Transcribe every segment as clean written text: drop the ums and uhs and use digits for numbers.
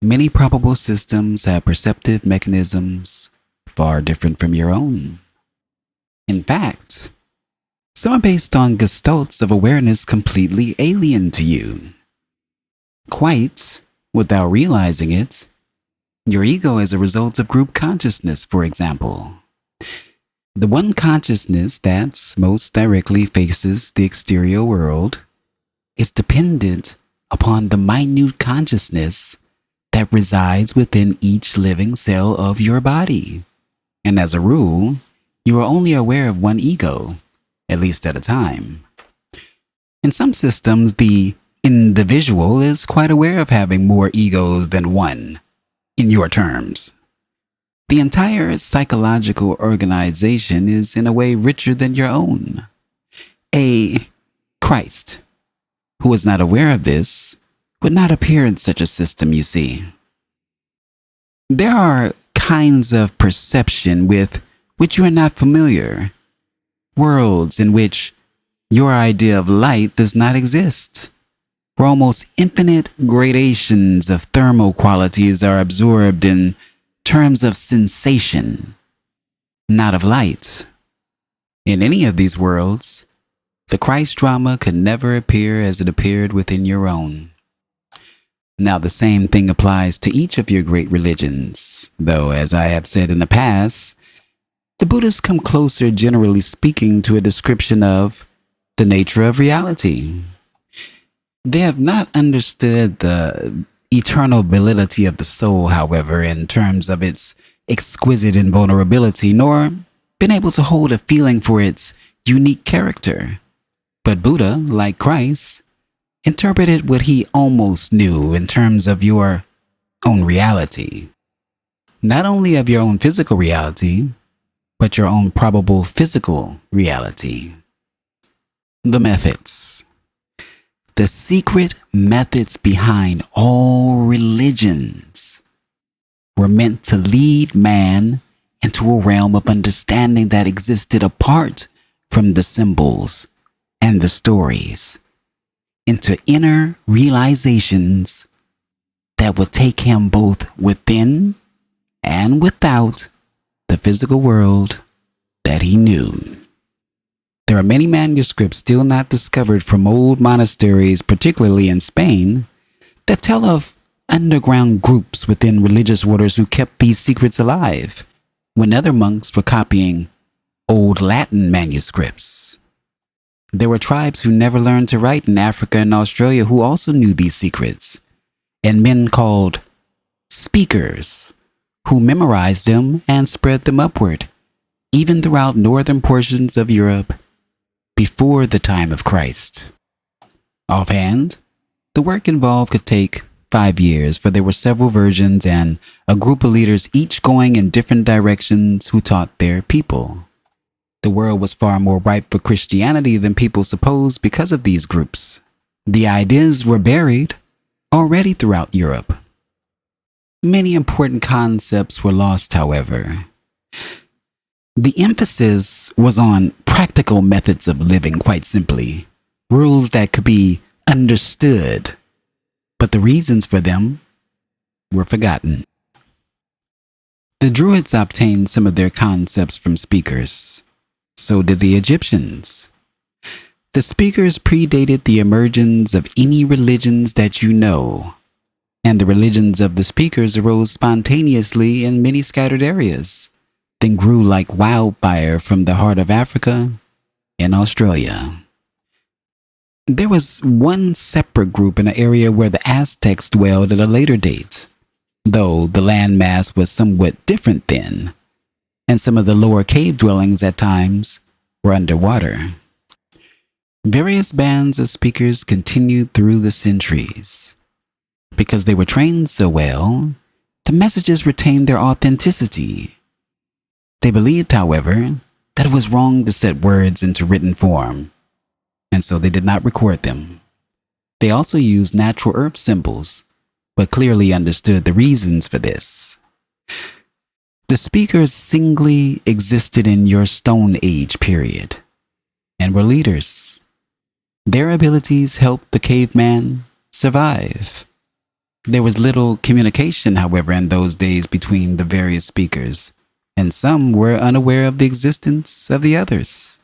Many probable systems have perceptive mechanisms far different from your own. In fact, some are based on gestalts of awareness completely alien to you. Quite without realizing it, your ego is a result of group consciousness, for example. The one consciousness that most directly faces the exterior world is dependent upon the minute consciousness that resides within each living cell of your body. And as a rule, you are only aware of one ego, at least at a time. In some systems, the individual is quite aware of having more egos than one, in your terms. The entire psychological organization is in a way richer than your own. A Christ, who is not aware of this, would not appear in such a system, you see. There are kinds of perception with which you are not familiar, worlds in which your idea of light does not exist, where almost infinite gradations of thermal qualities are absorbed in terms of sensation, not of light. In any of these worlds, the Christ drama could never appear as it appeared within your own. Now, the same thing applies to each of your great religions, though, as I have said in the past, the Buddhists come closer, generally speaking, to a description of the nature of reality. They have not understood the eternal validity of the soul, however, in terms of its exquisite invulnerability, nor been able to hold a feeling for its unique character. But Buddha, like Christ, interpreted what he almost knew in terms of your own reality. Not only of your own physical reality, but your own probable physical reality. The methods. The secret methods behind all religions were meant to lead man into a realm of understanding that existed apart from the symbols and the stories, into inner realizations that would take him both within and without the physical world that he knew. There are many manuscripts still not discovered from old monasteries, particularly in Spain, that tell of underground groups within religious orders who kept these secrets alive when other monks were copying old Latin manuscripts. There were tribes who never learned to write in Africa and Australia who also knew these secrets, and men called speakers who memorized them and spread them upward, even throughout northern portions of Europe before the time of Christ. Offhand, the work involved could take 5 years, for there were several versions and a group of leaders each going in different directions who taught their people. The world was far more ripe for Christianity than people supposed because of these groups. The ideas were buried already throughout Europe. Many important concepts were lost, however. The emphasis was on practical methods of living, quite simply, rules that could be understood, but the reasons for them were forgotten. The Druids obtained some of their concepts from speakers. So did the Egyptians. The speakers predated the emergence of any religions that you know, and the religions of the speakers arose spontaneously in many scattered areas, then grew like wildfire from the heart of Africa and Australia. There was one separate group in an area where the Aztecs dwelled at a later date, though the landmass was somewhat different then, and some of the lower cave dwellings at times were underwater. Various bands of speakers continued through the centuries. Because they were trained so well, the messages retained their authenticity. They believed, however, that it was wrong to set words into written form, and so they did not record them. They also used natural earth symbols, but clearly understood the reasons for this. The speakers singly existed in your Stone Age period and were leaders. Their abilities helped the caveman survive. There was little communication, however, in those days between the various speakers, and some were unaware of the existence of the others.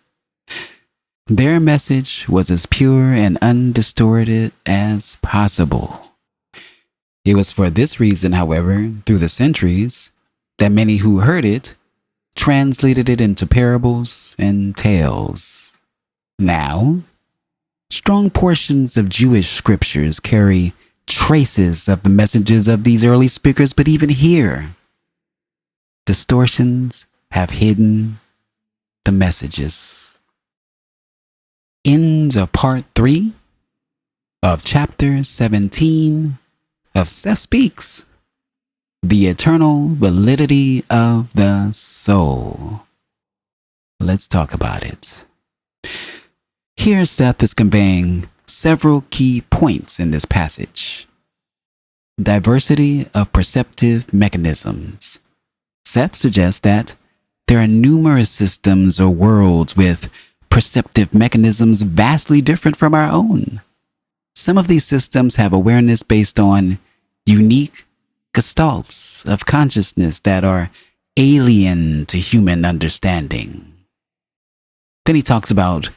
Their message was as pure and undistorted as possible. It was for this reason, however, through the centuries, that many who heard it translated it into parables and tales. Now, strong portions of Jewish scriptures carry traces of the messages of these early speakers, but even here, distortions have hidden the messages. End of part 3 of chapter 17 of Seth Speaks, the eternal validity of the soul. Let's talk about it. Here, Seth is conveying several key points in this passage. Diversity of perceptive mechanisms. Seth suggests that there are numerous systems or worlds with perceptive mechanisms vastly different from our own. Some of these systems have awareness based on unique gestalts of consciousness that are alien to human understanding. Then he talks about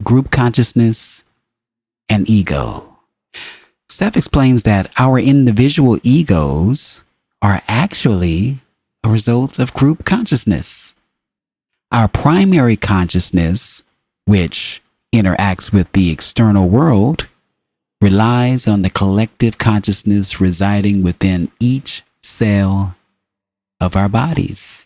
group consciousness and ego. Seth explains that our individual egos are actually a result of group consciousness. Our primary consciousness, which interacts with the external world, relies on the collective consciousness residing within each cell of our bodies.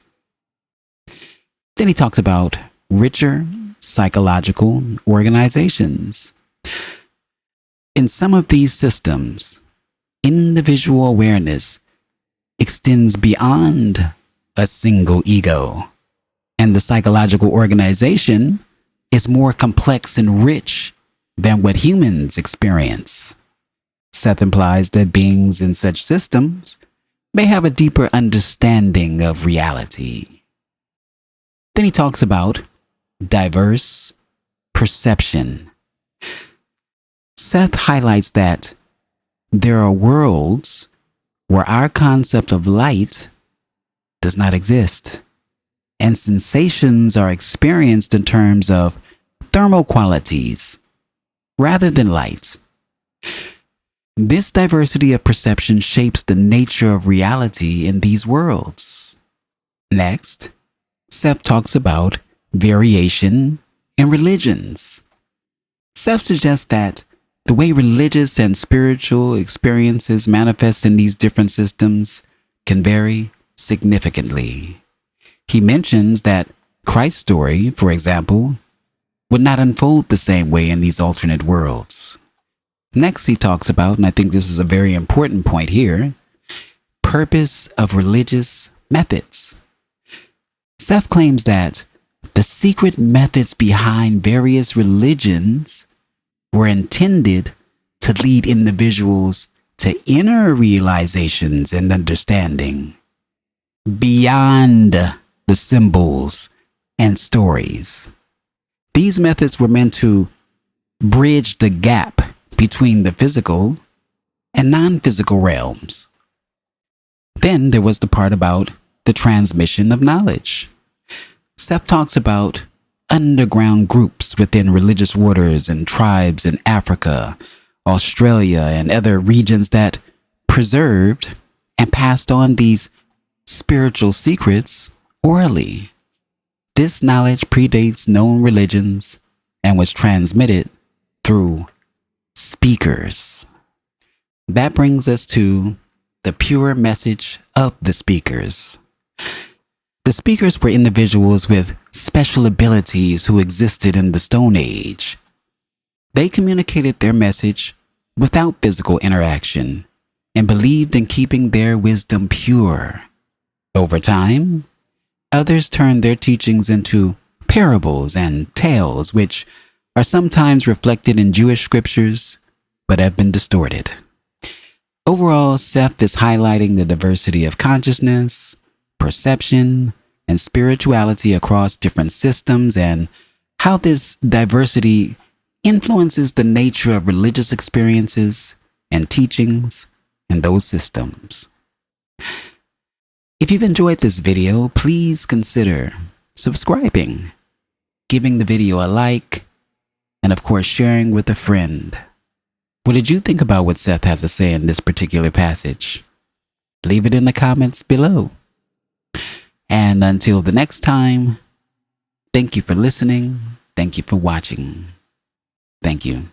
Then he talks about richer psychological organizations. In some of these systems, individual awareness extends beyond a single ego, and the psychological organization is more complex and rich than what humans experience. Seth implies that beings in such systems may have a deeper understanding of reality. Then he talks about diverse perception. Seth highlights that there are worlds where our concept of light does not exist, and sensations are experienced in terms of thermal qualities rather than light. This diversity of perception shapes the nature of reality in these worlds. Next, Seth talks about variation in religions. Seth suggests that the way religious and spiritual experiences manifest in these different systems can vary significantly. He mentions that Christ's story, for example, would not unfold the same way in these alternate worlds. Next, he talks about, and I think this is a very important point here, purpose of religious methods. Seth claims that the secret methods behind various religions were intended to lead individuals to inner realizations and understanding beyond the symbols and stories. These methods were meant to bridge the gap between the physical and non-physical realms. Then there was the part about the transmission of knowledge. Seth talks about underground groups within religious orders and tribes in Africa, Australia, and other regions that preserved and passed on these spiritual secrets orally. This knowledge predates known religions and was transmitted through speakers. That brings us to the pure message of the speakers. The speakers were individuals with special abilities who existed in the Stone Age. They communicated their message without physical interaction and believed in keeping their wisdom pure. Over time, others turned their teachings into parables and tales, which are sometimes reflected in Jewish scriptures, but have been distorted. Overall, Seth is highlighting the diversity of consciousness, perception, and spirituality across different systems and how this diversity influences the nature of religious experiences and teachings and those systems. If you've enjoyed this video, please consider subscribing, giving the video a like, and of course sharing with a friend. What did you think about what Seth had to say in this particular passage? Leave it in the comments below. And until the next time, thank you for listening. Thank you for watching. Thank you.